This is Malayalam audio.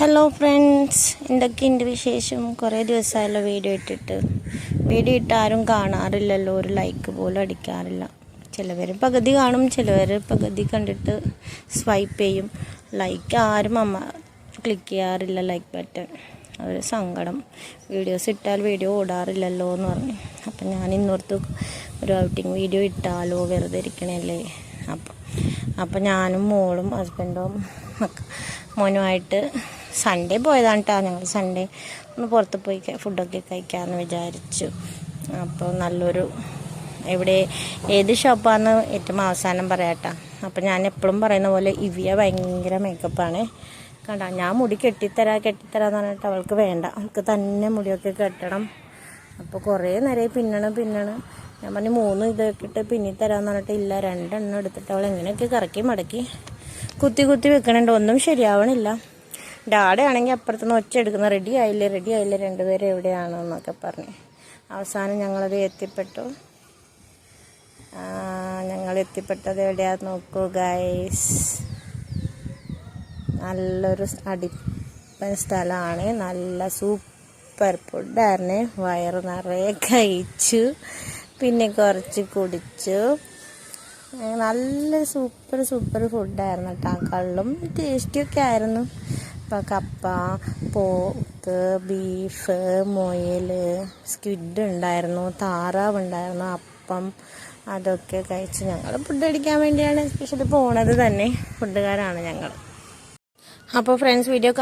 ഹലോ ഫ്രണ്ട്സ്, എന്തൊക്കെയുണ്ട് വിശേഷം? കുറേ ദിവസമായല്ലോ വീഡിയോ ഇട്ട് ആരും കാണാറില്ലല്ലോ, ഒരു ലൈക്ക് പോലും അടിക്കാറില്ല. ചിലവർ പകുതി കാണും, ചിലവർ പകുതി കണ്ടിട്ട് സ്വൈപ്പ് ചെയ്യും. ലൈക്ക് ആരും ക്ലിക്ക് ചെയ്യാറില്ല, ലൈക്ക് ബട്ടൺ. അതൊരു സങ്കടം. വീഡിയോസ് ഇട്ടാൽ വീഡിയോ ഓടാറില്ലല്ലോ എന്ന് പറഞ്ഞു. അപ്പം ഞാൻ ഇന്നോർത്ത് ഒരു ഔട്ടിങ് വീഡിയോ ഇട്ടാലോ, വെറുതെ ഇരിക്കണല്ലേ. അപ്പം ഞാനും മോളും ഹസ്ബൻഡും മോനുമായിട്ട് സൺഡേ പോയതാണ് കേട്ടോ. ഞങ്ങൾ സൺഡേ ഒന്ന് പുറത്ത് പോയി ഫുഡൊക്കെ കഴിക്കാമെന്ന് വിചാരിച്ചു. അപ്പോൾ നല്ലൊരു ഏത് ഷോപ്പാണെന്ന് ഏറ്റവും അവസാനം പറയാട്ടോ. അപ്പോൾ ഞാൻ എപ്പോഴും പറയുന്ന പോലെ ഇവിയ ഭയങ്കര മേക്കപ്പാണ് കണ്ട. ഞാൻ മുടി കെട്ടിത്തരാന്ന് പറഞ്ഞിട്ട് അവൾക്ക് വേണ്ട, അവൾക്ക് തന്നെ മുടിയൊക്കെ കെട്ടണം. അപ്പോൾ കുറേ നേരം പിന്നണം. ഞാൻ പറഞ്ഞു 3 ഇതൊക്കെ ഇട്ട് പിന്നിത്തരാന്ന് പറഞ്ഞിട്ട് ഇല്ല, 2 എണ്ണം എടുത്തിട്ട് അവൾ എങ്ങനെയൊക്കെ കറക്കി മടക്കി കുത്തി വെക്കണുണ്ട്. ഒന്നും ശരിയാവണില്ല. ഡാഡയാണെങ്കിൽ അപ്പുറത്തുനിന്ന് ഒച്ച എടുക്കുന്ന റെഡി ആയില്ലേ 2 പേരും എവിടെയാണോ എന്നൊക്കെ പറഞ്ഞ്. അവസാനം ഞങ്ങളത് എത്തിപ്പെട്ടത് എവിടെയാന്ന് നോക്കൂ ഗൈസ്. നല്ലൊരു അടിപ്പൻ സ്ഥലമാണ്. നല്ല സൂപ്പർ ഫുഡായിരുന്നു. വയറ് നിറയെ കഴിച്ചു, പിന്നെ കുറച്ച് കുടിച്ചു. നല്ല സൂപ്പർ ഫുഡായിരുന്നു കേട്ടോ. കള്ളും ടേസ്റ്റിയൊക്കെ ആയിരുന്നു. ഇപ്പം കപ്പ, പോർക്ക്, ബീഫ്, മുയൽ, സ്ക്വിഡ് ഉണ്ടായിരുന്നു, താറാവ് ഉണ്ടായിരുന്നു, അപ്പം, അതൊക്കെ കഴിച്ച് ഞങ്ങൾ ഫുഡ് അടിക്കാൻ വേണ്ടിയാണ് സ്പെഷ്യലി പോണത് തന്നെ. ഫുഡുകാരാണ് ഞങ്ങൾ. അപ്പോൾ ഫ്രണ്ട്സ്, വീഡിയോ